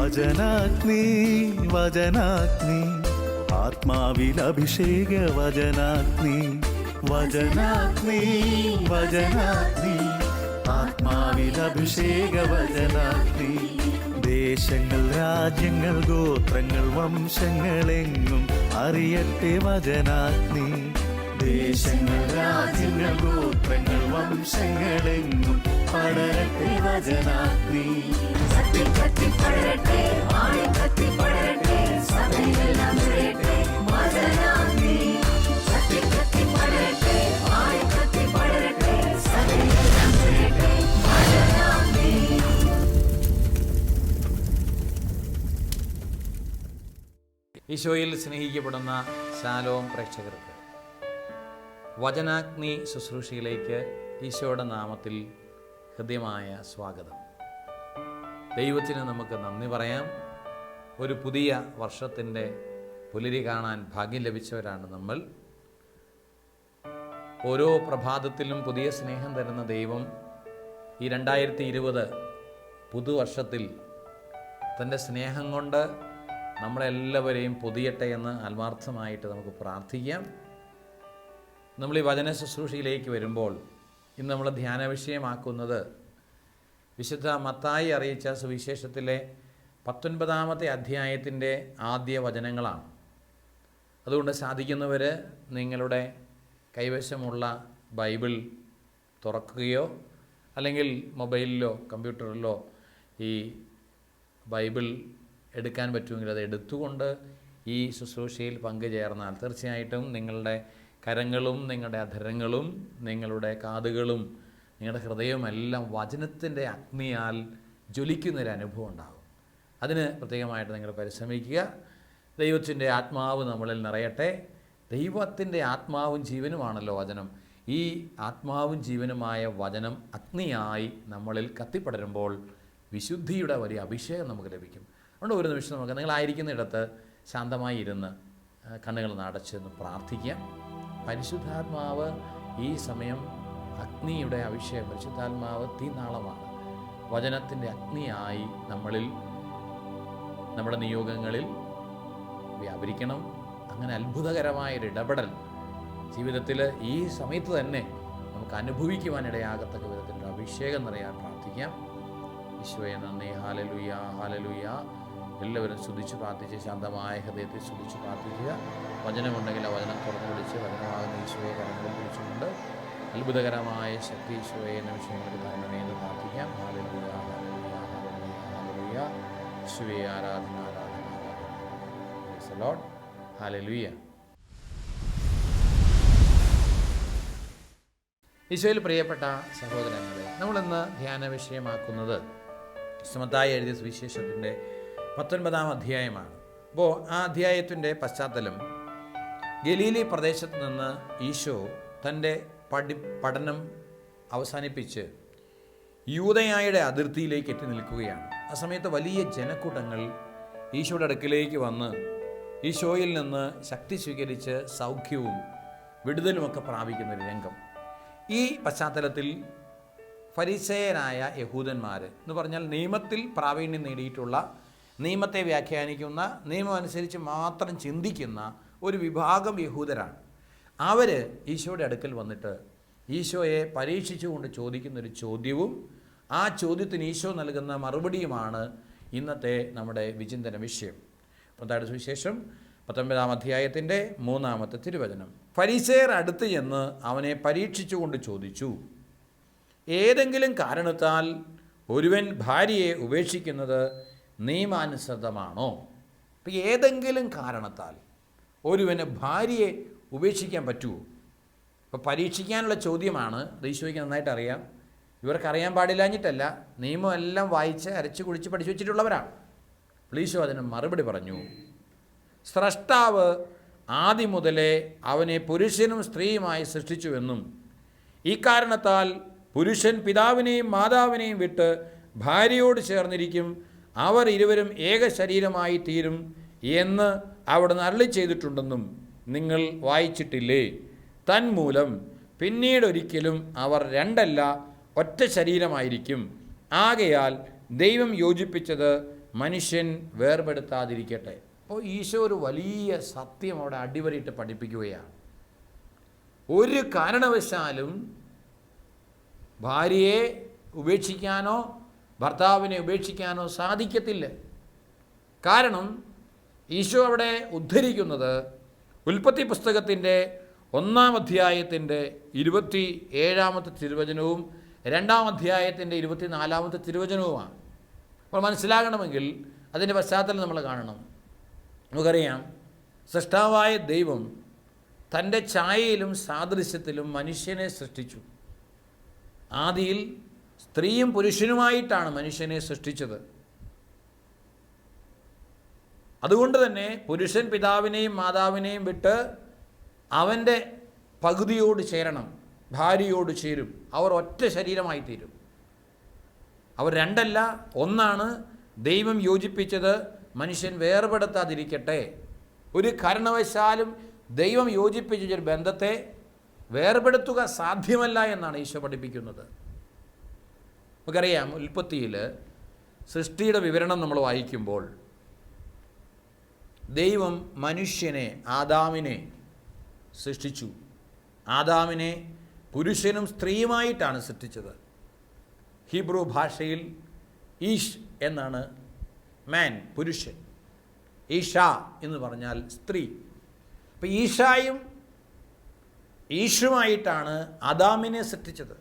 വചനാഗ്നി വചനാഗ്നി ആത്മാവിൽ അഭിഷേക വചനാഗ്നി വചനാഗ്നി വചനാഗ്നി ആത്മാവിൽ അഭിഷേക വചനാഗ്നി ദേശങ്ങൾ രാജ്യങ്ങൾ ഗോത്രങ്ങൾ വംശങ്ങളെങ്ങും അറിയട്ടെ വചനാഗ്നി ദേശങ്ങൾ രാജ്യങ്ങൾ ഗോത്രങ്ങൾ വംശങ്ങളെങ്ങും പടരട്ടെ വചനാഗ്നി ഈശോയിൽ സ്നേഹിക്കപ്പെടുന്ന ശാലോം പ്രേക്ഷകർക്ക് വചനാഗ്നി ശുശ്രൂഷയിലേക്ക് ഈശോയുടെ നാമത്തിൽ ഹൃദ്യമായ സ്വാഗതം. ദൈവത്തിന് നമുക്ക് നന്ദി പറയാം. ഒരു പുതിയ വർഷത്തിൻ്റെ പുലരി കാണാൻ ഭാഗ്യം ലഭിച്ചവരാണ് നമ്മൾ. ഓരോ പ്രഭാതത്തിലും പുതിയ സ്നേഹം തരുന്ന ദൈവം ഈ 2020 പുതുവർഷത്തിൽ തൻ്റെ സ്നേഹം കൊണ്ട് നമ്മളെല്ലാവരെയും പൊതിയട്ടെ എന്ന് ആത്മാർത്ഥമായിട്ട് നമുക്ക് പ്രാർത്ഥിക്കാം. നമ്മൾ ഈ വചന ശുശ്രൂഷയിലേക്ക് വരുമ്പോൾ ഇന്ന് നമ്മൾ ധ്യാന വിഷയമാക്കുന്നത് വിശുദ്ധ മത്തായി അറിയിച്ച സുവിശേഷത്തിലെ 19-ാമത്തെ അധ്യായത്തിൻ്റെ ആദ്യ വചനങ്ങളാണ്. അതുകൊണ്ട് സാധിക്കുന്നവർ നിങ്ങളുടെ കൈവശമുള്ള ബൈബിൾ തുറക്കുകയോ അല്ലെങ്കിൽ മൊബൈലിലോ കമ്പ്യൂട്ടറിലോ ഈ ബൈബിൾ എടുക്കാൻ പറ്റുമെങ്കിൽ അത് എടുത്തുകൊണ്ട് ഈ ശുശ്രൂഷയിൽ പങ്കുചേർന്നാൽ തീർച്ചയായിട്ടും നിങ്ങളുടെ കരങ്ങളും നിങ്ങളുടെ അധരങ്ങളും നിങ്ങളുടെ കാതുകളും നിങ്ങളുടെ ഹൃദയവും എല്ലാം വചനത്തിൻ്റെ അഗ്നിയാൽ ജ്വലിക്കുന്നൊരനുഭവം ഉണ്ടാകും. അതിന് പ്രത്യേകമായിട്ട് നിങ്ങൾ പരിശ്രമിക്കുക. ദൈവത്തിൻ്റെ ആത്മാവ് നമ്മളിൽ നിറയട്ടെ. ദൈവത്തിൻ്റെ ആത്മാവും ജീവനുമാണല്ലോ വചനം. ഈ ആത്മാവും ജീവനുമായ വചനം അഗ്നിയായി നമ്മളിൽ കത്തിപ്പടരുമ്പോൾ വിശുദ്ധിയുടെ വലിയ അഭിഷേകം നമുക്ക് ലഭിക്കും. അതുകൊണ്ട് ഒരു നിമിഷം നമുക്ക് നിങ്ങളായിരിക്കുന്നിടത്ത് ശാന്തമായി ഇരുന്ന് കണ്ണുകൾ അടച്ചെന്ന് പ്രാർത്ഥിക്കാം. പരിശുദ്ധാത്മാവ് ഈ സമയം അഗ്നിയുടെ അഭിഷേകം, പരിശുദ്ധാത്മാവ് തീനാളമാണ്. വചനത്തിൻ്റെ അഗ്നിയായി നമ്മളിൽ നമ്മുടെ നിയോഗങ്ങളിൽ വ്യാപരിക്കണം. അങ്ങനെ അത്ഭുതകരമായൊരു ഇടപെടൽ ജീവിതത്തിൽ ഈ സമയത്ത് തന്നെ നമുക്ക് അനുഭവിക്കുവാനിടയാകത്തക്ക വിധത്തിൻ്റെ അഭിഷേകം നിറയാൻ പ്രാർത്ഥിക്കാം. ഈശോയെ നന്ദി. Hallelujah hallelujah. എല്ലാവരും സ്തുതിച്ച് പ്രാർത്ഥിച്ച് ശാന്തമായ ഹൃദയത്തിൽ സ്തുതിച്ച് പ്രാർത്ഥിക്കുക. വചനമുണ്ടെങ്കിൽ ആ വചനം തുറന്നു പിടിച്ച് വചനമാകുന്ന ഈശോയെ കരങ്ങളിൽ പിടിച്ചുകൊണ്ട് അത്ഭുതകരമായ ശക്തി ഈശോയെ നിമിഷങ്ങൾക്ക് തരണമേ എന്ന് പ്രാർത്ഥിക്കാം. Hallelujah hallelujah hallelujah hallelujah. ഈശോയെ ആരാധന ആരാധന ആരാധന. Praise the Lord. ഹല്ലേലൂയ. ഈശോയിൽ പ്രിയപ്പെട്ട സഹോദരങ്ങളെ, നമ്മളിന്ന് ധ്യാന വിഷയമാക്കുന്നത് മത്തായി എഴുതിയ സുവിശേഷത്തിൻ്റെ 19-ാം അധ്യായമാണ്. അപ്പോൾ ആ അധ്യായത്തിൻ്റെ പശ്ചാത്തലം ഗലീലി പ്രദേശത്ത് നിന്ന് ഈശോ തൻ്റെ പഠനം അവസാനിപ്പിച്ച് യൂദയായുടെ അതിർത്തിയിലേക്ക് എത്തി നിൽക്കുകയാണ്. ആ സമയത്ത് വലിയ ജനക്കൂട്ടങ്ങൾ ഈശോയുടെ അടുക്കിലേക്ക് വന്ന് ഈശോയിൽ നിന്ന് ശക്തി സ്വീകരിച്ച് സൗഖ്യവും വിടുതലുമൊക്കെ പ്രാപിക്കുന്നൊരു രംഗം. ഈ പശ്ചാത്തലത്തിൽ ഫരിസേയരായ യഹൂദന്മാർ എന്ന് പറഞ്ഞാൽ നിയമത്തിൽ പ്രാവീണ്യം നേടിയിട്ടുള്ള, നിയമത്തെ വ്യാഖ്യാനിക്കുന്ന, നിയമം അനുസരിച്ച് മാത്രം ചിന്തിക്കുന്ന ഒരു വിഭാഗം യഹൂദരാണ്. അവർ ഈശോയുടെ അടുക്കൽ വന്നിട്ട് ഈശോയെ പരീക്ഷിച്ചുകൊണ്ട് ചോദിക്കുന്നൊരു ചോദ്യവും ആ ചോദ്യത്തിന് ഈശോ നൽകുന്ന മറുപടിയുമാണ് ഇന്നത്തെ നമ്മുടെ വിചിന്തന വിഷയം. മത്തായിയുടെ സുവിശേഷം 19-ാം അധ്യായത്തിൻ്റെ 3-ാമത്തെ തിരുവചനം. ഫരിസേയർ അടുത്ത് ചെന്ന് അവനെ പരീക്ഷിച്ചുകൊണ്ട് ചോദിച്ചു, ഏതെങ്കിലും കാരണത്താൽ ഒരുവൻ ഭാര്യയെ ഉപേക്ഷിക്കുന്നത് നിയമാനുസൃതമാണോ? അപ്പം ഏതെങ്കിലും കാരണത്താൽ ഒരുവന് ഭാര്യയെ ഉപേക്ഷിക്കാൻ പറ്റുമോ? അപ്പോൾ പരീക്ഷിക്കാനുള്ള ചോദ്യമാണ്. ഈശോയ്ക്ക് നന്നായിട്ട് അറിയാം. ഇവർക്കറിയാൻ പാടില്ലാഞ്ഞിട്ടല്ല, നിയമമെല്ലാം വായിച്ച് അരച്ച് കുടിച്ച് പഠിച്ചു വെച്ചിട്ടുള്ളവരാണ്. ഈശോ അതിന് മറുപടി പറഞ്ഞു, സ്രഷ്ടാവ് ആദ്യം മുതലേ അവനെ പുരുഷനും സ്ത്രീയുമായി സൃഷ്ടിച്ചുവെന്നും ഈ കാരണത്താൽ പുരുഷൻ പിതാവിനെയും മാതാവിനെയും വിട്ട് ഭാര്യയോട് ചേർന്നിരിക്കും, അവർ ഇരുവരും ഏക ശരീരമായി തീരും എന്ന് അവിടുന്ന് അരുളി ചെയ്തിട്ടുണ്ടെന്നും നിങ്ങൾ വായിച്ചിട്ടില്ലേ? തന്മൂലം പിന്നീടൊരിക്കലും അവർ രണ്ടല്ല ഒറ്റ ശരീരമായിരിക്കും. ആകയാൽ ദൈവം യോജിപ്പിച്ചത് മനുഷ്യൻ വേർപെടുത്താതിരിക്കട്ടെ. അപ്പോൾ ഈശോ ഒരു വലിയ സത്യം അവിടെ അടിവരയിട്ട് പഠിപ്പിക്കുകയാണ്. ഒരു കാരണവശാലും ഭാര്യയെ ഉപേക്ഷിക്കാനോ ഭർത്താവിനെ ഉപേക്ഷിക്കാനോ സാധിക്കത്തില്ല. കാരണം ഈശോ അവിടെ ഉദ്ധരിക്കുന്നത് ഉൽപ്പത്തി പുസ്തകത്തിൻ്റെ 1-ാം അധ്യായത്തിൻ്റെ 27-ാമത്തെ തിരുവചനവും 2-ാം അധ്യായത്തിൻ്റെ 24-ാമത്തെ തിരുവചനവുമാണ്. അപ്പോൾ മനസ്സിലാകണമെങ്കിൽ അതിൻ്റെ പശ്ചാത്തലം നമ്മൾ കാണണം. നമുക്കറിയാം, സൃഷ്ടാവായ ദൈവം തൻ്റെ ഛായയിലും സാദൃശ്യത്തിലും മനുഷ്യനെ സൃഷ്ടിച്ചു. ആദിയിൽ സ്ത്രീയും പുരുഷനുമായിട്ടാണ് മനുഷ്യനെ സൃഷ്ടിച്ചത്. അതുകൊണ്ട് തന്നെ പുരുഷൻ പിതാവിനെയും മാതാവിനെയും വിട്ട് അവൻ്റെ പകുതിയോട് ചേരണം, ഭാര്യയോട് ചേരും. അവർ ഒറ്റ ശരീരമായി തീരും. അവർ രണ്ടല്ല, ഒന്നാണ്. ദൈവം യോജിപ്പിച്ചത് മനുഷ്യൻ വേർപെടുത്താതിരിക്കട്ടെ. ഒരു കാരണവശാലും ദൈവം യോജിപ്പിച്ചൊരു ബന്ധത്തെ വേർപെടുത്തുക സാധ്യമല്ല എന്നാണ് ഈശോ പഠിപ്പിക്കുന്നത്. നമുക്കറിയാം, ഉൽപ്പത്തിയിൽ സൃഷ്ടിയുടെ വിവരണം നമ്മൾ വായിക്കുമ്പോൾ ദൈവം മനുഷ്യനെ, ആദാമിനെ സൃഷ്ടിച്ചു. ആദാമിനെ പുരുഷനും സ്ത്രീയുമായിട്ടാണ് സൃഷ്ടിച്ചത്. ഹീബ്രു ഭാഷയിൽ ഈഷ് എന്നാണ് മാൻ, പുരുഷൻ. ഈഷ എന്ന് പറഞ്ഞാൽ സ്ത്രീ. അപ്പം ഈഷായും ഈഷുമായിട്ടാണ് ആദാമിനെ സൃഷ്ടിച്ചത്.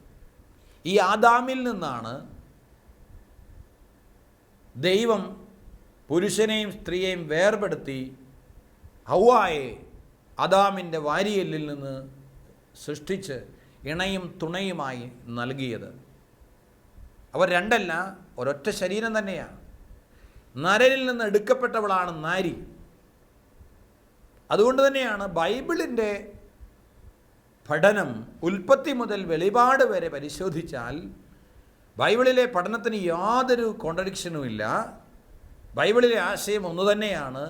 ഈ ആദാമിൽ നിന്നാണ് ദൈവം പുരുഷനെയും സ്ത്രീയെയും വേർപെടുത്തി ഹവ്വായെ ആദാമിൻ്റെ വാരിയെല്ലിൽ നിന്ന് സൃഷ്ടിച്ച് ഇണയും തുണയുമായി നൽകിയത്. അവർ രണ്ടല്ല, ഒരൊറ്റ ശരീരം തന്നെയാണ്. നരനിൽ നിന്ന് എടുക്കപ്പെട്ടവളാണ് നാരി. അതുകൊണ്ട് തന്നെയാണ് ബൈബിളിൻ്റെ പഠനം ഉൽപ്പത്തി മുതൽ വെളിപാട് വരെ പരിശോധിച്ചാൽ ബൈബിളിലെ പഠനത്തിന് യാതൊരു കോൺട്രഡിക്ഷനുമില്ല. ബൈബിളിലെ ആശയം ഒന്നു തന്നെയാണ്.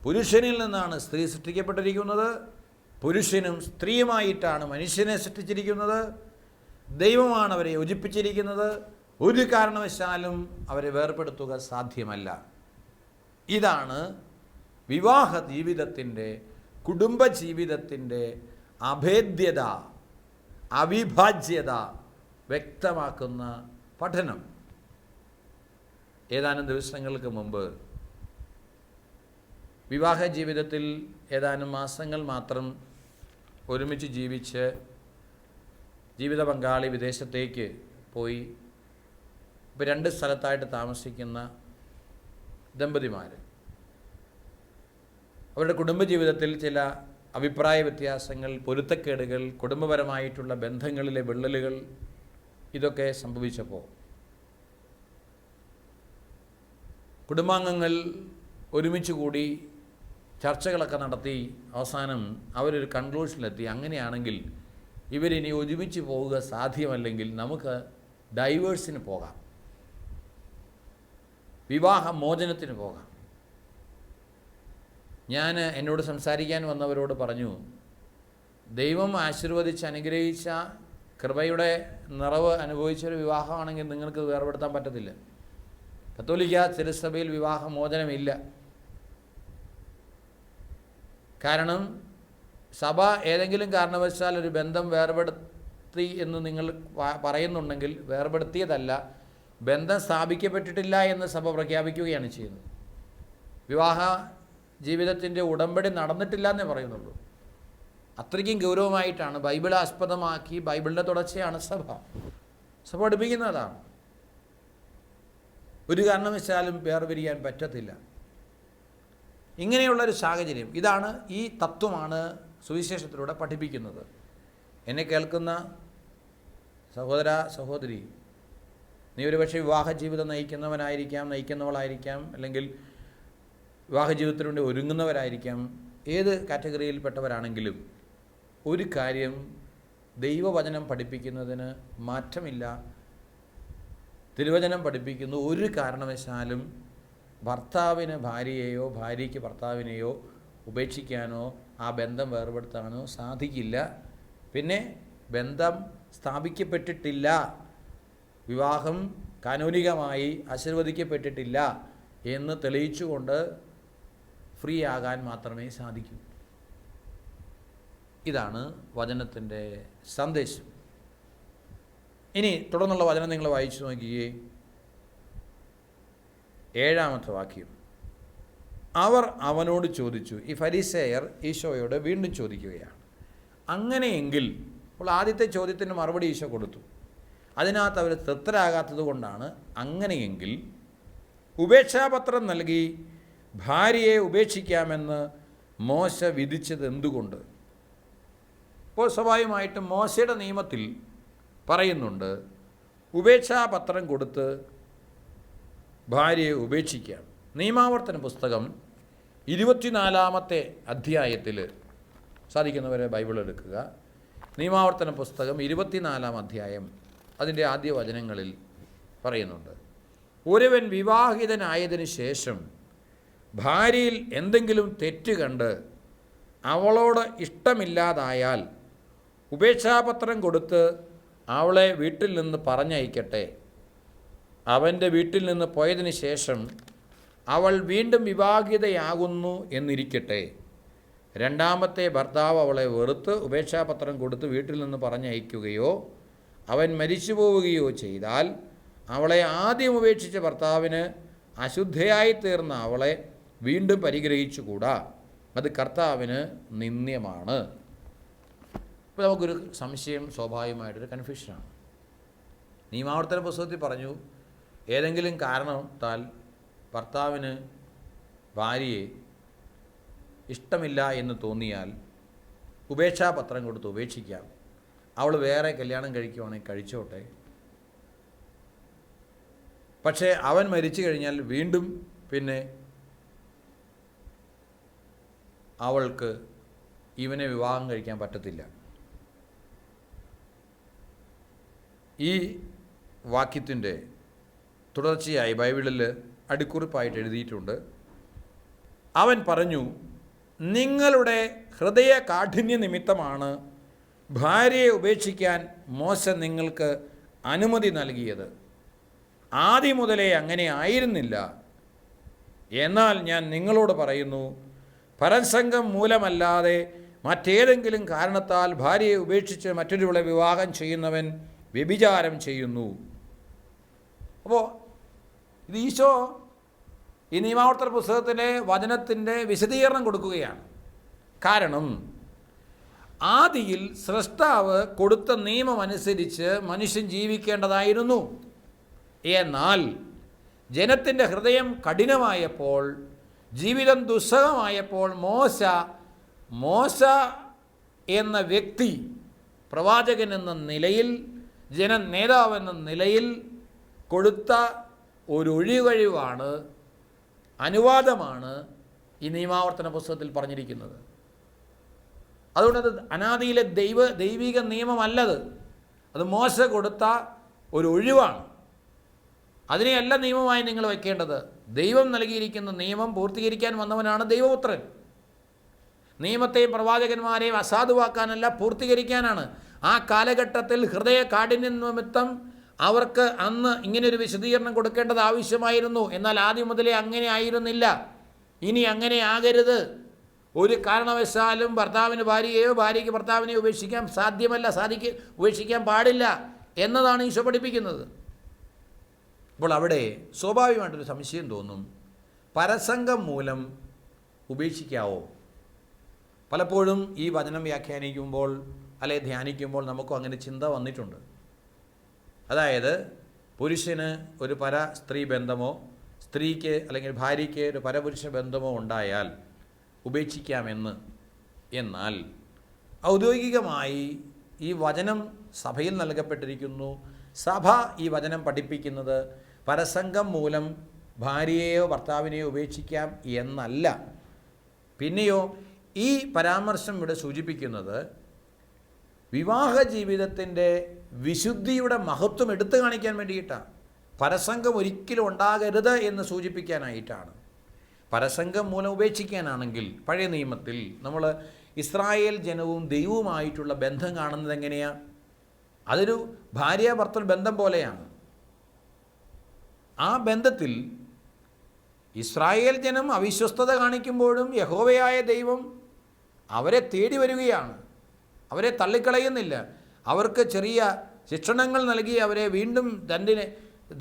പുരുഷനിൽ നിന്നാണ് സ്ത്രീ സൃഷ്ടിക്കപ്പെട്ടിരിക്കുന്നത്. പുരുഷനും സ്ത്രീയുമായിട്ടാണ് മനുഷ്യനെ സൃഷ്ടിച്ചിരിക്കുന്നത്. ദൈവമാണ് അവരെ യോജിപ്പിച്ചിരിക്കുന്നത്. ഒരു കാരണവശാലും അവരെ വേർപെടുത്തുക സാധ്യമല്ല. ഇതാണ് വിവാഹ ജീവിതത്തിൻ്റെ, കുടുംബജീവിതത്തിൻ്റെ അഭേദ്യത, അവിഭാജ്യത വ്യക്തമാക്കുന്ന പഠനം. ഏതാനും ദിവസങ്ങൾക്ക് മുമ്പ് വിവാഹ ജീവിതത്തിൽ ഏതാനും മാസങ്ങൾ മാത്രം ഒരുമിച്ച് ജീവിച്ച് ജീവിത പങ്കാളി വിദേശത്തേക്ക് പോയി ഇപ്പോൾ 2 സ്ഥലത്തായിട്ട് താമസിക്കുന്ന ദമ്പതിമാർ, അവരുടെ കുടുംബജീവിതത്തിൽ ചില അഭിപ്രായ വ്യത്യാസങ്ങൾ, പൊരുത്തക്കേടുകൾ, കുടുംബപരമായിട്ടുള്ള ബന്ധങ്ങളിലെ വിള്ളലുകൾ ഇതൊക്കെ സംഭവിച്ചപ്പോൾ കുടുംബാംഗങ്ങൾ ഒരുമിച്ച് കൂടി ചർച്ചകളൊക്കെ നടത്തി അവസാനം അവരൊരു കൺക്ലൂഷനിലെത്തി, അങ്ങനെയാണെങ്കിൽ ഇവരിനി ഒരുമിച്ച് പോവുക സാധ്യമല്ലെങ്കിൽ നമുക്ക് ഡൈവേഴ്സിന് പോകാം, വിവാഹമോചനത്തിന് പോകാം. ഞാൻ എന്നോട് സംസാരിക്കാൻ വന്നവരോട് പറഞ്ഞു, ദൈവം ആശീർവദിച്ച് അനുഗ്രഹിച്ച കൃപയുടെ നിറവ് അനുഭവിച്ചൊരു വിവാഹമാണെങ്കിൽ നിങ്ങൾക്ക് വേർപെടുത്താൻ പറ്റത്തില്ല. കത്തോലിക്ക തിരുസഭയിൽ വിവാഹമോചനമില്ല. കാരണം സഭ ഏതെങ്കിലും കാരണവശാൽ ഒരു ബന്ധം വേർപെടുത്തി എന്ന് നിങ്ങൾ പറയുന്നുണ്ടെങ്കിൽ വേർപെടുത്തിയതല്ല, ബന്ധം സ്ഥാപിക്കപ്പെട്ടിട്ടില്ല എന്ന് സഭ പ്രഖ്യാപിക്കുകയാണ് ചെയ്യുന്നത്. വിവാഹ ജീവിതത്തിൻ്റെ ഉടമ്പടി നടന്നിട്ടില്ല എന്നേ പറയുന്നുള്ളൂ. അത്രയ്ക്കും ഗൗരവമായിട്ടാണ് ബൈബിൾ ആസ്പദമാക്കി, ബൈബിളിൻ്റെ തുടർച്ചയാണ് സഭ പഠിപ്പിക്കുന്നതാണ്. ഒരു കാരണവശാലും വേർപിരിയാൻ പറ്റത്തില്ല. ഇങ്ങനെയുള്ളൊരു സാഹചര്യം, ഇതാണ്, ഈ തത്വമാണ് സുവിശേഷത്തിലൂടെ പഠിപ്പിക്കുന്നത്. എന്നെ കേൾക്കുന്ന സഹോദര സഹോദരി, നീ ഒരുപക്ഷെ വിവാഹ ജീവിതം നയിക്കുന്നവളായിരിക്കാം, അല്ലെങ്കിൽ വിവാഹ ജീവിതത്തിനു വേണ്ടി ഒരുങ്ങുന്നവരായിരിക്കാം. ഏത് കാറ്റഗറിയിൽപ്പെട്ടവരാണെങ്കിലും ഒരു കാര്യം ദൈവവചനം പഠിപ്പിക്കുന്നതിന് മാറ്റമില്ല. തിരുവചനം പഠിപ്പിക്കുന്നു, ഒരു കാരണവശാലും ഭർത്താവിന് ഭാര്യയെയോ ഭാര്യയ്ക്ക് ഭർത്താവിനെയോ ഉപേക്ഷിക്കാനോ ആ ബന്ധം വേർപെടുത്താനോ സാധിക്കില്ല. പിന്നെ ബന്ധം സ്ഥാപിക്കപ്പെട്ടിട്ടില്ല, വിവാഹം കാനൂനികമായി ആശീർവദിക്കപ്പെട്ടിട്ടില്ല എന്ന് തെളിയിച്ചുകൊണ്ട് ഫ്രീ ആകാൻ മാത്രമേ സാധിക്കൂ. ഇതാണ് വചനത്തിൻ്റെ സന്ദേശം. ഇനി തുടർന്നുള്ള വചനം നിങ്ങൾ വായിച്ചു നോക്കിയേ. 7-ാമത്തെ വാക്യം. അവർ അവനോട് ചോദിച്ചു. ഈ ഫരിസേയർ ഈശോയോട് വീണ്ടും ചോദിക്കുകയാണ്. അങ്ങനെയെങ്കിൽ, അപ്പോൾ ആദ്യത്തെ ചോദ്യത്തിന് മറുപടി ഈശോ കൊടുത്തു. അതിനകത്ത് അവർ തൃപ്തരാകാത്തത് കൊണ്ടാണ് അങ്ങനെയെങ്കിൽ ഉപേക്ഷാപത്രം നൽകി ഭാര്യയെ ഉപേക്ഷിക്കാമെന്ന് മോശ വിധിച്ചത് എന്തുകൊണ്ട്? അപ്പോൾ സ്വാഭാവികമായിട്ടും മോശയുടെ നിയമത്തിൽ പറയുന്നുണ്ട് ഉപേക്ഷാപത്രം കൊടുത്ത് ഭാര്യയെ ഉപേക്ഷിക്കാം. നിയമാവർത്തന പുസ്തകം 24-ാമത്തെ അധ്യായത്തിൽ, സാധിക്കുന്നവരെ ബൈബിൾ എടുക്കുക. നിയമാവർത്തന പുസ്തകം 24-ാം അധ്യായം അതിൻ്റെ ആദ്യ വചനങ്ങളിൽ പറയുന്നുണ്ട്, ഒരുവൻ വിവാഹിതനായതിനു ശേഷം ഭാര്യയിൽ എന്തെങ്കിലും തെറ്റ് കണ്ട് അവളോട് ഇഷ്ടമില്ലാതായാൽ ഉപേക്ഷാപത്രം കൊടുത്ത് അവളെ വീട്ടിൽ നിന്ന് പറഞ്ഞയക്കട്ടെ. അവൻ്റെ വീട്ടിൽ നിന്ന് പോയതിന് ശേഷം അവൾ വീണ്ടും വിവാഹിതയാകുന്നു എന്നിരിക്കട്ടെ. രണ്ടാമത്തെ ഭർത്താവ് അവളെ വെറുത്ത് ഉപേക്ഷാപത്രം കൊടുത്ത് വീട്ടിൽ നിന്ന് പറഞ്ഞയക്കുകയോ അവൻ മരിച്ചു പോവുകയോ ചെയ്താൽ അവളെ ആദ്യം ഉപേക്ഷിച്ച ഭർത്താവിന് അശുദ്ധയായി തീർന്ന അവളെ വീണ്ടും പരിഗ്രഹിച്ചുകൂടാ. അത് കർത്താവിന് നിന്ദ്യമാണ്. ഇപ്പോൾ നമുക്കൊരു സംശയം, സ്വാഭാവികമായിട്ടൊരു കൺഫ്യൂഷനാണ്. നിയമാവർത്തന പുസ്തകത്തിൽ പറഞ്ഞു ഏതെങ്കിലും കാരണത്താൽ ഭർത്താവിന് ഭാര്യയെ ഇഷ്ടമില്ല എന്ന് തോന്നിയാൽ ഉപേക്ഷാപത്രം കൊടുത്ത് ഉപേക്ഷിക്കാം. അവൾ വേറെ കല്യാണം കഴിക്കുവാണെങ്കിൽ കഴിച്ചോട്ടെ. പക്ഷേ അവൻ മരിച്ചു കഴിഞ്ഞാൽ വീണ്ടും പിന്നെ അവൾക്ക് ഇവനെ വിവാഹം കഴിക്കാൻ പറ്റത്തില്ല. ഈ വാക്യത്തിൻ്റെ തുടർച്ചയായി ബൈബിളിൽ അടിക്കുറിപ്പായിട്ട് എഴുതിയിട്ടുണ്ട്. അവൻ പറഞ്ഞു, നിങ്ങളുടെ ഹൃദയ കാഠിന്യ നിമിത്തമാണ് ഭാര്യയെ ഉപേക്ഷിക്കാൻ മോശ നിങ്ങൾക്ക് അനുമതി നൽകിയത്. ആദ്യം മുതലേ അങ്ങനെ ആയിരുന്നില്ല. എന്നാൽ ഞാൻ നിങ്ങളോട് പറയുന്നു, പരസംഗം മൂലമല്ലാതെ മറ്റേതെങ്കിലും കാരണത്താൽ ഭാര്യയെ ഉപേക്ഷിച്ച് മറ്റൊരുവളെ വിവാഹം ചെയ്യുന്നവൻ വ്യഭിചാരം ചെയ്യുന്നു. അപ്പോൾ ഇത് ഈശോ ഈ നിയമാവർത്തന പുസ്തകത്തിലെ വചനത്തിൻ്റെ വിശദീകരണം കൊടുക്കുകയാണ്. കാരണം ആദിയിൽ സ്രഷ്ടാവ് കൊടുത്ത നിയമമനുസരിച്ച് മനുഷ്യൻ ജീവിക്കേണ്ടതായിരുന്നു. എന്നാൽ ജനത്തിൻ്റെ ഹൃദയം കഠിനമായപ്പോൾ, ജീവിതം ദുസ്സഹമായപ്പോൾ മോശ എന്ന വ്യക്തി പ്രവാചകൻ എന്ന നിലയിൽ, നേതാവെന്ന നിലയിൽ കൊടുത്ത ഒരു ഒഴികഴിവാണ്, അനുവാദമാണ് ഈ നിയമാവർത്തന പുസ്തകത്തിൽ പറഞ്ഞിരിക്കുന്നത്. അതുകൊണ്ട് അത് അനാദിയിലെ ദൈവിക നിയമമല്ലത്, അത് മോശ കൊടുത്ത ഒരു ഒഴിവാണ്. അതിനെയല്ല നിയമമായി നിങ്ങൾ വയ്ക്കേണ്ടത്. ദൈവം നൽകിയിരിക്കുന്ന നിയമം പൂർത്തീകരിക്കാൻ വന്നവനാണ് ദൈവപുത്രൻ. നിയമത്തെയും പ്രവാചകന്മാരെയും അസാധുവാക്കാനല്ല, പൂർത്തീകരിക്കാനാണ്. ആ കാലഘട്ടത്തിൽ ഹൃദയ കാഠിന്യ നിമിത്തം അവർക്ക് അന്ന് ഇങ്ങനെയൊരു വിശദീകരണം കൊടുക്കേണ്ടത് ആവശ്യമായിരുന്നു. എന്നാൽ ആദ്യം മുതലേ അങ്ങനെ ആയിരുന്നില്ല. ഇനി അങ്ങനെ ആകരുത്. ഒരു കാരണവശാലും ഭർത്താവിന് ഭാര്യയെയോ ഭാര്യയ്ക്ക് ഭർത്താവിനെയോ ഉപേക്ഷിക്കാൻ സാധ്യമല്ല, ഉപേക്ഷിക്കാൻ പാടില്ല എന്നതാണ് ഈശോ പഠിപ്പിക്കുന്നത്. അപ്പോൾ അവിടെ സ്വാഭാവികമായിട്ടൊരു സംശയം തോന്നും, പരസംഗം മൂലം ഉപേക്ഷിക്കാവോ? പലപ്പോഴും ഈ വചനം വ്യാഖ്യാനിക്കുമ്പോൾ അല്ലെ ധ്യാനിക്കുമ്പോൾ നമുക്കും അങ്ങനെ ചിന്ത വന്നിട്ടുണ്ട്. അതായത് പുരുഷന് ഒരു സ്ത്രീ ബന്ധമോ സ്ത്രീക്ക് അല്ലെങ്കിൽ ഭാര്യയ്ക്ക് ഒരു പരപുരുഷ ബന്ധമോ ഉണ്ടായാൽ ഉപേക്ഷിക്കാമെന്ന്. എന്നാൽ ഔദ്യോഗികമായി ഈ വചനം സഭയിൽ നൽകപ്പെട്ടിരിക്കുന്നു. സഭ ഈ വചനം പഠിപ്പിക്കുന്നത് പരസംഗം മൂലം ഭാര്യയെയോ ഭർത്താവിനെയോ ഉപേക്ഷിക്കാം എന്നല്ല. പിന്നെയോ ഈ പരാമർശം ഇവിടെ സൂചിപ്പിക്കുന്നത് വിവാഹ ജീവിതത്തിൻ്റെ വിശുദ്ധിയുടെ മഹത്വം എടുത്തു കാണിക്കാൻ വേണ്ടിയിട്ടാണ്. പരസംഗം ഒരിക്കലും ഉണ്ടാകരുത് എന്ന് സൂചിപ്പിക്കാനായിട്ടാണ്. പരസംഗം മൂലം ഉപേക്ഷിക്കാനാണെങ്കിൽ പഴയ നിയമത്തിൽ നമ്മൾ ഇസ്രായേൽ ജനവും ദൈവവുമായിട്ടുള്ള ബന്ധം കാണുന്നത് എങ്ങനെയാണ്? അതൊരു ഭാര്യ ഭർത്തൃ ബന്ധം പോലെയാണ്. ആ ബന്ധത്തിൽ ഇസ്രായേൽ ജനം അവിശ്വസ്തത കാണിക്കുമ്പോഴും യഹോവയായ ദൈവം അവരെ തേടി വരികയാണ്. അവരെ തള്ളിക്കളയുന്നില്ല. അവർക്ക് ചെറിയ ശിക്ഷണങ്ങൾ നൽകി അവരെ വീണ്ടും തൻ്റെ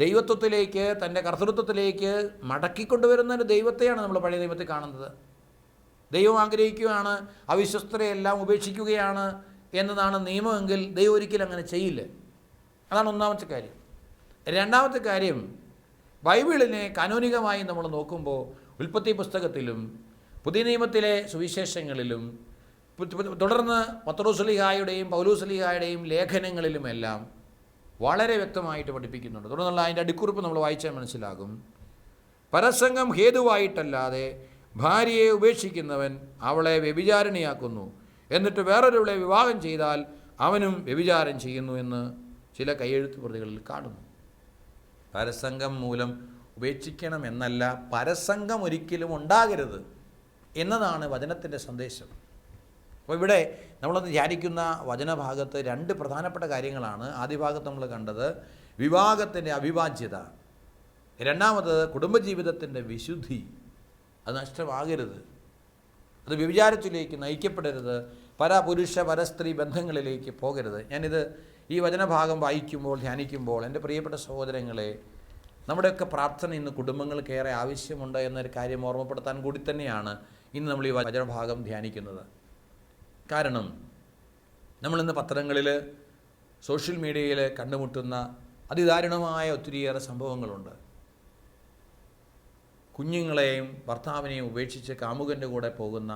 ദൈവത്വത്തിലേക്ക്, തൻ്റെ കർത്തൃത്വത്തിലേക്ക് മടക്കിക്കൊണ്ടുവരുന്ന ഒരു ദൈവത്തെയാണ് നമ്മൾ പഴയ നിയമത്തിൽ കാണുന്നത്. ദൈവം ആഗ്രഹിക്കുകയാണ് അവിശ്വസ്തരെയെല്ലാം ഉപേക്ഷിക്കുകയാണ് എന്നതാണ് നിയമമെങ്കിൽ ദൈവം ഒരിക്കലും അങ്ങനെ ചെയ്യില്ല. അതാണ് ഒന്നാമത്തെ കാര്യം. രണ്ടാമത്തെ കാര്യം, ബൈബിളിനെ കാനോനികമായി നമ്മൾ നോക്കുമ്പോൾ ഉൽപ്പത്തി പുസ്തകത്തിലും പുതിയ നിയമത്തിലെ സുവിശേഷങ്ങളിലും തുടർന്ന് പത്രോസ്ലീഹായുടെയും പൗലോസ്ലീഹായുടെയും ലേഖനങ്ങളിലുമെല്ലാം വളരെ വ്യക്തമായിട്ട് പഠിപ്പിക്കുന്നുണ്ട്. തുടർന്നുള്ള അതിൻ്റെ അടിക്കുറിപ്പ് നമ്മൾ വായിച്ചാൽ മനസ്സിലാകും. പരസംഗം ഹേതുവായിട്ടല്ലാതെ ഭാര്യയെ ഉപേക്ഷിക്കുന്നവൻ അവളെ വ്യഭിചാരിണിയാക്കുന്നു, എന്നിട്ട് വേറൊരുവളെ വിവാഹം ചെയ്താൽ അവനും വ്യഭിചാരം ചെയ്യുന്നു എന്ന് ചില കയ്യെഴുത്ത് പ്രതികളിൽ കാണുന്നു. പരസംഗം മൂലം ഉപേക്ഷിക്കണമെന്നല്ല, പരസംഗം ഒരിക്കലും ഉണ്ടാകരുത് എന്നതാണ് വചനത്തിൻ്റെ സന്ദേശം. അപ്പോൾ ഇവിടെ നമ്മളൊന്ന് ധ്യാനിക്കുന്ന വചനഭാഗത്ത് രണ്ട് പ്രധാനപ്പെട്ട കാര്യങ്ങളാണ്. ആദ്യ ഭാഗത്ത് നമ്മൾ കണ്ടത് വിവാഹത്തിൻ്റെ അവിഭാജ്യത, രണ്ടാമത് കുടുംബജീവിതത്തിൻ്റെ വിശുദ്ധി. അത് നഷ്ടമാകരുത്, അത് വ്യഭിചാരത്തിലേക്ക് നയിക്കപ്പെടരുത്, പരപുരുഷ പരസ്ത്രീ ബന്ധങ്ങളിലേക്ക് പോകരുത്. ഞാനിത് ഈ വചനഭാഗം വായിക്കുമ്പോൾ, ധ്യാനിക്കുമ്പോൾ എൻ്റെ പ്രിയപ്പെട്ട സഹോദരങ്ങളെ, നമ്മുടെയൊക്കെ പ്രാർത്ഥന ഇന്ന് കുടുംബങ്ങൾക്കേറെ ആവശ്യമുണ്ട് എന്നൊരു കാര്യം ഓർമ്മപ്പെടുത്താൻ കൂടി തന്നെയാണ് ഇന്ന് നമ്മൾ ഈ വചനഭാഗം ധ്യാനിക്കുന്നത്. കാരണം നമ്മളിന്ന് പത്രങ്ങളിൽ, സോഷ്യൽ മീഡിയയിൽ കണ്ടുമുട്ടുന്ന അതിദാരുണമായ ഒത്തിരിയേറെ സംഭവങ്ങളുണ്ട്. കുഞ്ഞുങ്ങളെയും ഭർത്താവിനെയും ഉപേക്ഷിച്ച് കാമുകൻ്റെ കൂടെ പോകുന്ന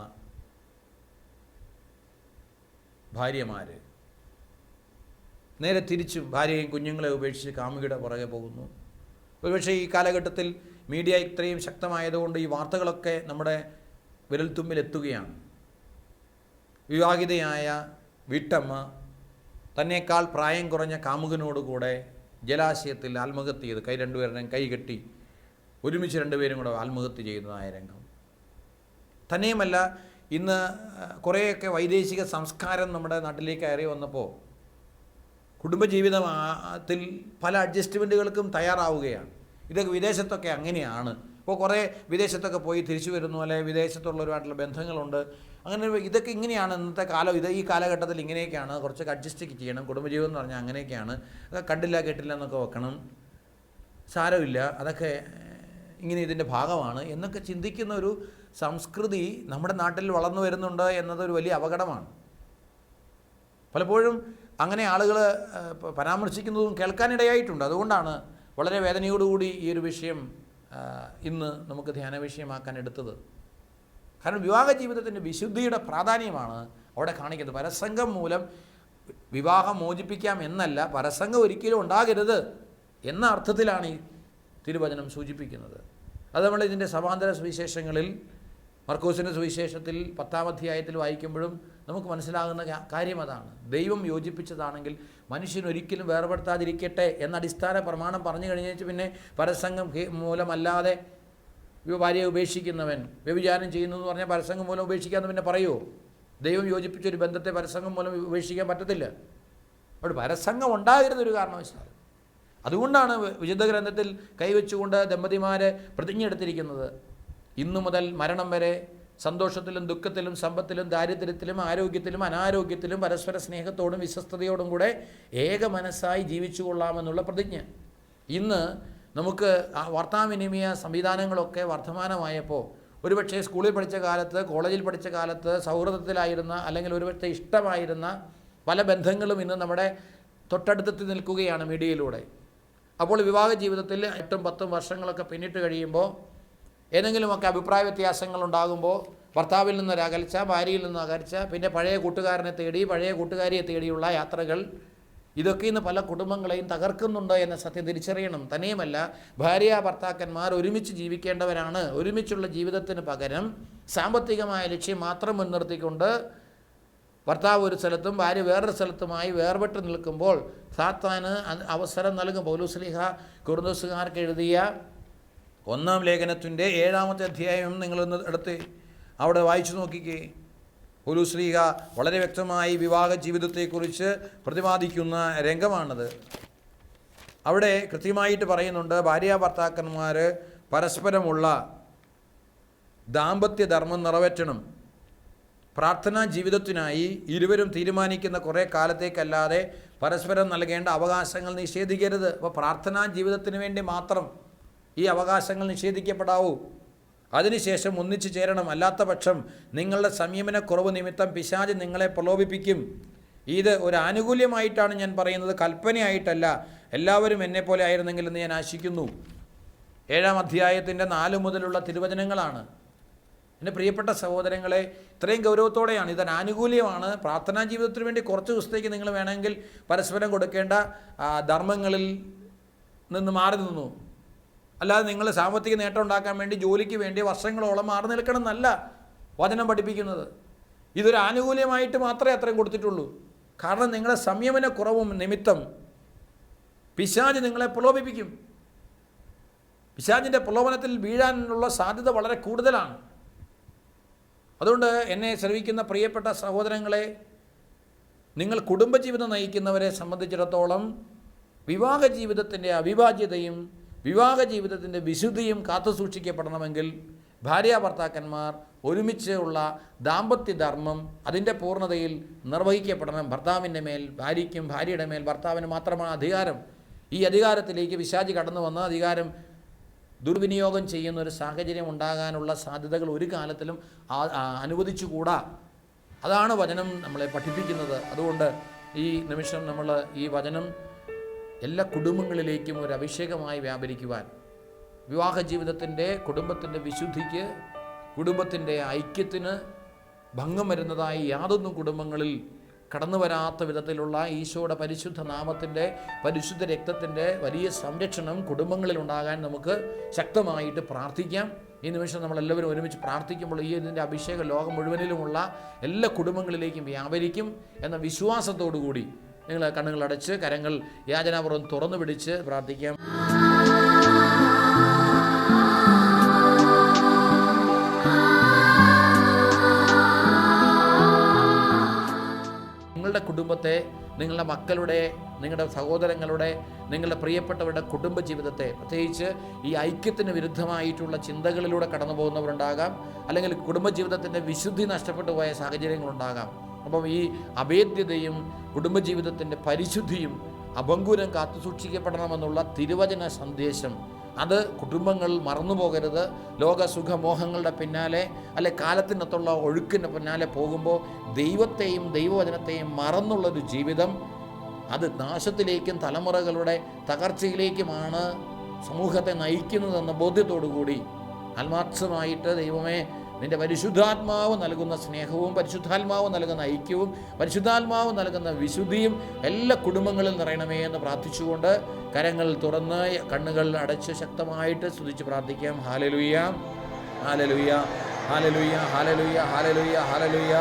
ഭാര്യമാർ, നേരെ തിരിച്ചും ഭാര്യയും കുഞ്ഞുങ്ങളെ ഉപേക്ഷിച്ച് കാമുകിയുടെ പുറകെ പോകുന്നു. ഒരുപക്ഷെ ഈ കാലഘട്ടത്തിൽ മീഡിയ ഇത്രയും ശക്തമായതുകൊണ്ട് ഈ വാർത്തകളൊക്കെ നമ്മുടെ വിരൽത്തുമ്പിലെത്തുകയാണ്. വിവാഹിതയായ വീട്ടമ്മ തന്നേക്കാൾ പ്രായം കുറഞ്ഞ കാമുകനോടുകൂടെ ജലാശയത്തിൽ ആത്മഹത്യ ചെയ്ത് രണ്ടുപേരുടെയും കൈ കെട്ടി ഒരുമിച്ച് രണ്ടുപേരും കൂടെ ആത്മഹത്യ ചെയ്യുന്നതായ രംഗം. തന്നെയുമല്ല, ഇന്ന് കുറേയൊക്കെ വൈദേശിക സംസ്കാരം നമ്മുടെ നാട്ടിലേക്ക് കയറി വന്നപ്പോൾ കുടുംബജീവിതത്തിൽ പല അഡ്ജസ്റ്റ്മെൻറ്റുകൾക്കും തയ്യാറാവുകയാണ്. ഇതൊക്കെ വിദേശത്തൊക്കെ അങ്ങനെയാണ്. ഇപ്പോൾ കുറേ വിദേശത്തൊക്കെ പോയി തിരിച്ചു വരുന്നു, അല്ലെങ്കിൽ വിദേശത്തുള്ളവരുമായിട്ടുള്ള ബന്ധങ്ങളുണ്ട്. അങ്ങനെ ഇതൊക്കെ ഇങ്ങനെയാണ് ഇന്നത്തെ കാലം. ഈ കാലഘട്ടത്തിൽ ഇങ്ങനെയൊക്കെയാണ്, കുറച്ചൊക്കെ അഡ്ജസ്റ്റ് ചെയ്യണം. കുടുംബജീവിതം എന്ന് പറഞ്ഞാൽ അങ്ങനെയൊക്കെയാണ്. അതൊക്കെ കണ്ടില്ല കേട്ടില്ല എന്നൊക്കെ വെക്കണം, സാരമില്ല, അതൊക്കെ ഇങ്ങനെ ഇതിൻ്റെ ഭാഗമാണ് എന്നൊക്കെ ചിന്തിക്കുന്ന ഒരു സംസ്കൃതി നമ്മുടെ നാട്ടിൽ വളർന്നു വരുന്നുണ്ട് എന്നതൊരു വലിയ അപകടമാണ്. പലപ്പോഴും അങ്ങനെ ആളുകൾ പരാമർശിക്കുന്നതും കേൾക്കാനിടയായിട്ടുണ്ട്. അതുകൊണ്ടാണ് വളരെ വേദനയോടുകൂടി ഈ ഒരു വിഷയം ഇന്ന് നമുക്ക് ധ്യാന വിഷയമാക്കാൻ എടുത്തത്. കാരണം വിവാഹ ജീവിതത്തിൻ്റെ വിശുദ്ധിയുടെ പ്രാധാന്യമാണ് അവിടെ കാണിക്കുന്നത്. പരസംഗം മൂലം വിവാഹം മോചിപ്പിക്കാം എന്നല്ല, പരസംഗം ഒരിക്കലും ഉണ്ടാകരുത് എന്ന അർത്ഥത്തിലാണ് ഈ തിരുവചനം സൂചിപ്പിക്കുന്നത്. അത് നമ്മൾ ഇതിൻ്റെ സമാന്തര സുവിശേഷങ്ങളിൽ, മർക്കോസിൻ്റെ സുവിശേഷത്തിൽ 10-ാം അധ്യായത്തിൽ വായിക്കുമ്പോഴും നമുക്ക് മനസ്സിലാകുന്ന കാര്യം അതാണ്. ദൈവം യോജിപ്പിച്ചതാണെങ്കിൽ മനുഷ്യൻ ഒരിക്കലും വേർപെടുത്താതിരിക്കട്ടെ എന്ന അടിസ്ഥാന പ്രമാണം പറഞ്ഞു കഴിഞ്ഞാൽ പിന്നെ പരസംഗം മൂലമല്ലാതെ ഭാര്യയെ ഉപേക്ഷിക്കുന്നവൻ വ്യഭിചാരം ചെയ്യുന്നു എന്ന് പറഞ്ഞാൽ പരസംഗം മൂലം ഉപേക്ഷിക്കാമെന്ന് പിന്നെ പറയുമോ? ദൈവം യോജിപ്പിച്ചൊരു ബന്ധത്തെ പരസംഗം മൂലം ഉപേക്ഷിക്കാൻ പറ്റത്തില്ല. അവിടെ പരസംഗം ഉണ്ടാകരുതൊരു കാരണവശാലും. അതുകൊണ്ടാണ് വിശുദ്ധ ഗ്രന്ഥത്തിൽ കൈവച്ചുകൊണ്ട് ദമ്പതിമാരെ പ്രതിജ്ഞ എടുത്തിരിക്കുന്നത്, ഇന്നു മുതൽ മരണം വരെ സന്തോഷത്തിലും ദുഃഖത്തിലും സമ്പത്തിലും ദാരിദ്ര്യത്തിലും ആരോഗ്യത്തിലും അനാരോഗ്യത്തിലും പരസ്പര സ്നേഹത്തോടും വിശ്വസ്തയോടും കൂടെ ഏക മനസ്സായി ജീവിച്ചു കൊള്ളാമെന്നുള്ള പ്രതിജ്ഞ. ഇന്ന് നമുക്ക് വാർത്താവിനിമയ സംവിധാനങ്ങളൊക്കെ വർദ്ധമാനമായപ്പോൾ ഒരുപക്ഷെ സ്കൂളിൽ പഠിച്ച കാലത്ത്, കോളേജിൽ പഠിച്ച കാലത്ത് സൗഹൃദത്തിലായിരുന്ന, അല്ലെങ്കിൽ ഒരുപക്ഷെ ഇഷ്ടമായിരുന്ന പല ബന്ധങ്ങളും ഇന്ന് നമ്മുടെ തൊട്ടടുത്തെത്തി നിൽക്കുകയാണ് മീഡിയയിലൂടെ. അപ്പോൾ വിവാഹ ജീവിതത്തിൽ 8-10 വർഷങ്ങളൊക്കെ പിന്നിട്ട് കഴിയുമ്പോൾ ഏതെങ്കിലുമൊക്കെ അഭിപ്രായ വ്യത്യാസങ്ങൾ ഉണ്ടാകുമ്പോൾ ഭർത്താവിൽ നിന്നൊരു അകൽച്ച, ഭാര്യയിൽ നിന്ന് അകൽച്ച, പിന്നെ പഴയ കൂട്ടുകാരനെ തേടി, പഴയ കൂട്ടുകാരിയെ തേടിയുള്ള യാത്രകൾ, ഇതൊക്കെ ഇന്ന് പല കുടുംബങ്ങളെയും തകർക്കുന്നുണ്ട് എന്ന സത്യം തിരിച്ചറിയണം. തന്നെയുമല്ല, ഭാര്യ ഭർത്താക്കന്മാർ ഒരുമിച്ച് ജീവിക്കേണ്ടവരാണ്. ഒരുമിച്ചുള്ള ജീവിതത്തിന് പകരം സാമ്പത്തികമായ ലക്ഷ്യം മാത്രം മുൻനിർത്തിക്കൊണ്ട് ഭർത്താവ് ഒരു സ്ഥലത്തും ഭാര്യ വേറൊരു സ്ഥലത്തുമായി വേർപെട്ട് നിൽക്കുമ്പോൾ സാത്താന് അവസരം നൽകും. പൗലോസ്ലീഹ കൊറിന്തോസുകാർക്ക് എഴുതിയ 1-ാം ലേഖനത്തിൻ്റെ 7-ാമത്തെ അധ്യായം നിങ്ങളൊന്ന് എടുത്ത് അവിടെ വായിച്ചു നോക്കിക്കേ. പൗലോസ്ലീഹ വളരെ വ്യക്തമായി വിവാഹ ജീവിതത്തെക്കുറിച്ച് പ്രതിപാദിക്കുന്ന രംഗമാണത്. അവിടെ കൃത്യമായിട്ട് പറയുന്നുണ്ട്, ഭാര്യ ഭർത്താക്കന്മാർ പരസ്പരമുള്ള ദാമ്പത്യ ധർമ്മം നിറവേറ്റണം. പ്രാർത്ഥനാ ജീവിതത്തിനായി ഇരുവരും തീരുമാനിക്കുന്ന കുറേ കാലത്തേക്കല്ലാതെ പരസ്പരം നൽകേണ്ട അവകാശങ്ങൾ നിഷേധിക്കരുത്. അപ്പോൾ പ്രാർത്ഥനാ ജീവിതത്തിന് വേണ്ടി മാത്രം ഈ അവകാശങ്ങൾ നിഷേധിക്കപ്പെടാവൂ. അതിനുശേഷം ഒന്നിച്ചു ചേരണം. അല്ലാത്ത പക്ഷം നിങ്ങളുടെ സംയമനക്കുറവ് നിമിത്തം പിശാച് നിങ്ങളെ പ്രലോഭിപ്പിക്കും. ഇത് ഒരു ആനുകൂല്യമായിട്ടാണ് ഞാൻ പറയുന്നത്, കൽപ്പനയായിട്ടല്ല. എല്ലാവരും എന്നെപ്പോലെ ആയിരുന്നെങ്കിലെന്ന് ഞാൻ ആശിക്കുന്നു. 7-ാം അധ്യായത്തിൻ്റെ 4 മുതലുള്ള തിരുവചനങ്ങളാണ്. എൻ്റെ പ്രിയപ്പെട്ട സഹോദരങ്ങളെ, ഇത്രയും ഗൗരവത്തോടെയാണ്. ഇതൊരു ആനുകൂല്യമാണ്. പ്രാർത്ഥനാ ജീവിതത്തിന് വേണ്ടി കുറച്ച് ദിവസത്തേക്ക് നിങ്ങൾ വേണമെങ്കിൽ പരസ്പരം കൊടുക്കേണ്ട ധർമ്മങ്ങളിൽ നിന്ന് മാറി നിന്നു. അല്ലാതെ നിങ്ങൾ സാമ്പത്തിക നേട്ടം ഉണ്ടാക്കാൻ വേണ്ടി ജോലിക്ക് വേണ്ടി വർഷങ്ങളോളം മാറി നിൽക്കണം എന്നല്ല വചനം പഠിപ്പിക്കുന്നത്. ഇതൊരു ആനുകൂല്യമായിട്ട് മാത്രമേ അത്രയും കൊടുത്തിട്ടുള്ളൂ. കാരണം നിങ്ങളുടെ സംയമനക്കുറവും നിമിത്തം പിശാച് നിങ്ങളെ പ്രലോഭിപ്പിക്കും. പിശാചിൻ്റെ പ്രലോഭനത്തിൽ വീഴാനുള്ള സാധ്യത വളരെ കൂടുതലാണ്. അതുകൊണ്ട് എന്നെ ശ്രവിക്കുന്ന പ്രിയപ്പെട്ട സഹോദരങ്ങളെ, നിങ്ങൾ കുടുംബജീവിതം നയിക്കുന്നവരെ സംബന്ധിച്ചിടത്തോളം വിവാഹ ജീവിതത്തിൻ്റെ അവിഭാജ്യതയും വിവാഹ ജീവിതത്തിൻ്റെ വിശുദ്ധിയും കാത്തു സൂക്ഷിക്കപ്പെടണമെങ്കിൽ ഭാര്യാഭർത്താക്കന്മാർ ഒരുമിച്ച് ഉള്ള ദാമ്പത്യ ധർമ്മം അതിൻ്റെ പൂർണ്ണതയിൽ നിർവഹിക്കപ്പെടണം. ഭർത്താവിൻ്റെ മേൽ ഭാര്യയ്ക്കും ഭാര്യയുടെ മേൽ ഭർത്താവിന് മാത്രമാണ് അധികാരം. ഈ അധികാരത്തിലേക്ക് പിശാച് കടന്നു വന്ന് അധികാരം ദുർവിനിയോഗം ചെയ്യുന്ന ഒരു സാഹചര്യം ഉണ്ടാകാനുള്ള സാധ്യതകൾ ഒരു കാലത്തിലും അനുവദിച്ചുകൂടാ. അതാണ് വചനം നമ്മളെ പഠിപ്പിക്കുന്നത്. അതുകൊണ്ട് ഈ നിമിഷം നമ്മൾ ഈ വചനം എല്ലാ കുടുംബങ്ങളിലേക്കും ഒരു അഭിഷേകമായി വ്യാപരിക്കുവാൻ, വിവാഹ ജീവിതത്തിൻ്റെ കുടുംബത്തിൻ്റെ വിശുദ്ധിക്ക്, കുടുംബത്തിൻ്റെ ഐക്യത്തിന് ഭംഗം വരുന്നതായി യാതൊന്നും കുടുംബങ്ങളിൽ കടന്നു വരാത്ത വിധത്തിലുള്ള ഈശോയുടെ പരിശുദ്ധ നാമത്തിൻ്റെ പരിശുദ്ധ രക്തത്തിൻ്റെ വലിയ സംരക്ഷണം കുടുംബങ്ങളിൽ ഉണ്ടാകാൻ നമുക്ക് ശക്തമായിട്ട് പ്രാർത്ഥിക്കാം. ഈ നിമിഷം നമ്മളെല്ലാവരും ഒരുമിച്ച് പ്രാർത്ഥിക്കുമ്പോൾ ഇതിൻ്റെ അഭിഷേകം ലോകം മുഴുവനിലുമുള്ള എല്ലാ കുടുംബങ്ങളിലേക്കും വ്യാപരിക്കും എന്ന വിശ്വാസത്തോടു കൂടി നിങ്ങൾ കണ്ണുകളടച്ച് കരങ്ങൾ യാചനാപൂർവ്വം തുറന്നു പിടിച്ച് പ്രാർത്ഥിക്കാം. നിങ്ങളുടെ കുടുംബത്തെ, നിങ്ങളുടെ മക്കളുടെ, നിങ്ങളുടെ സഹോദരങ്ങളുടെ, നിങ്ങളുടെ പ്രിയപ്പെട്ടവരുടെ കുടുംബജീവിതത്തെ, പ്രത്യേകിച്ച് ഈ ഐക്യത്തിന് വിരുദ്ധമായിട്ടുള്ള ചിന്തകളിലൂടെ കടന്നു പോകുന്നവരുണ്ടാകാം, അല്ലെങ്കിൽ കുടുംബജീവിതത്തിൻ്റെ വിശുദ്ധി നഷ്ടപ്പെട്ടു പോയ സാഹചര്യങ്ങളുണ്ടാകാം. അപ്പം ഈ അഭേദ്യതയും കുടുംബജീവിതത്തിൻ്റെ പരിശുദ്ധിയും അഭംഗുരം കാത്തു സൂക്ഷിക്കപ്പെടണമെന്നുള്ള തിരുവചന സന്ദേശം അത് കുടുംബങ്ങൾ മറന്നു പോകരുത്. ലോകസുഖമോഹങ്ങളുടെ പിന്നാലെ അല്ലെ കാലത്തിനകത്തുള്ള ഒഴുക്കിൻ്റെ പിന്നാലെ പോകുമ്പോൾ ദൈവത്തെയും ദൈവവചനത്തെയും മറന്നുള്ളൊരു ജീവിതം അത് നാശത്തിലേക്കും തലമുറകളുടെ തകർച്ചയിലേക്കുമാണ് സമൂഹത്തെ നയിക്കുന്നതെന്ന ബോധ്യത്തോടു കൂടി ആത്മാർത്ഥമായിട്ട് ദൈവമേ നിൻ്റെ പരിശുദ്ധാത്മാവ് നൽകുന്ന സ്നേഹവും പരിശുദ്ധാത്മാവ് നൽകുന്ന ഐക്യവും പരിശുദ്ധാത്മാവ് നൽകുന്ന വിശുദ്ധിയും എല്ലാ കുടുംബങ്ങളിൽ നിറയണമേ എന്ന് പ്രാർത്ഥിച്ചുകൊണ്ട് കരങ്ങൾ തുറന്ന് കണ്ണുകൾ അടച്ച് ശക്തമായിട്ട് സ്തുതിച്ച് പ്രാർത്ഥിക്കാം. Hallelujah, hallelujah, hallelujah, hallelujah, hallelujah, hallelujah.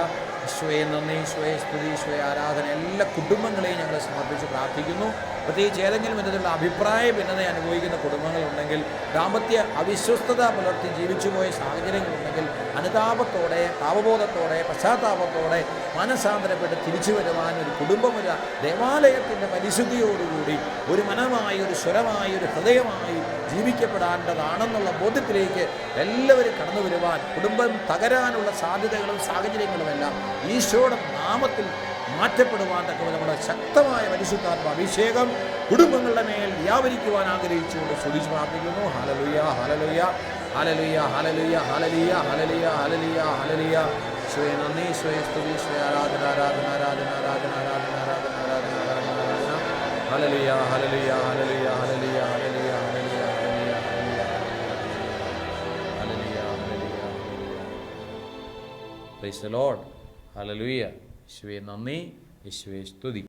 ഈശോയെ നന്ദി, ഈശോയെ സ്തുതി, ഈശോയെ ആരാധന. എല്ലാ കുടുംബങ്ങളെയും ഞങ്ങൾ സമർപ്പിച്ച് പ്രാർത്ഥിക്കുന്നു. പ്രത്യേകിച്ച് ഏതെങ്കിലും വിധത്തിലുള്ള അഭിപ്രായ ഭിന്നത അനുഭവിക്കുന്ന കുടുംബങ്ങളുണ്ടെങ്കിൽ, ദാമ്പത്യ അവിശ്വസ്തത പുലർത്തി ജീവിച്ചുപോയ സാഹചര്യങ്ങളുണ്ടെങ്കിൽ അനുതാപത്തോടെ, പാപബോധത്തോടെ, പശ്ചാത്താപത്തോടെ മനസാന്തരപ്പെട്ട് തിരിച്ചു വരുവാൻ ഒരു കുടുംബം, ഒരു ദേവാലയത്തിൻ്റെ പരിശുദ്ധിയോടുകൂടി ഒരു മനമായി, ഒരു സ്വരമായി, ഒരു ഹൃദയമായി ജീവിക്കപ്പെടേണ്ടതാണെന്നുള്ള ബോധ്യത്തിലേക്ക് എല്ലാവരും കടന്നു വരുവാൻ, കുടുംബം തകരാനുള്ള സാധ്യതകളും സാഹചര്യങ്ങളുമെല്ലാം ഈശോയുടെ നാമത്തിൽ മാറ്റപ്പെടുവാൻ തക്കവ നമ്മുടെ ശക്തമായ പരിശുദ്ധാത്മ അഭിഷേകം കുടുംബങ്ങളുടെ മേൽ വ്യാപരിക്കുവാൻ ആഗ്രഹിച്ചുകൊണ്ട് സ്തുതിച്ച് പ്രാർത്ഥിക്കുന്നു. Hallelujah, hallelujah, hallelujah, hallelujah, hallelujah, hallelujah, hallelujah, hallelujah. ഈശോയെ നന്ദി, ഈശോയെ സ്തുതി, ഈശോയെ ആരാധന, ആരാധന, ആരാധന, ആരാധന, ആരാധന, ആരാധന, ആരാധന, ആരാധന, ആരാധന. Hallelujah, hallelujah, hallelujah, hallelujah, hallelujah, hallelujah, hallelujah, hallelujah, hallelujah, hallelujah. Praise the Lord. Hallelujah. യേശുവേ നന്ദി, യേശുവേ സ്തുതി.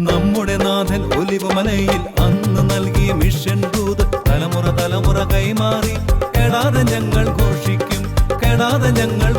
നമ്മുടെ നാഥൻ ഒലിവുമലയിൽ അന്ന് നൽകിയ മിഷൻ ദൂത് തലമുറ തലമുറ കൈമാറി എടാതെ നാഥ ഞങ്ങൾ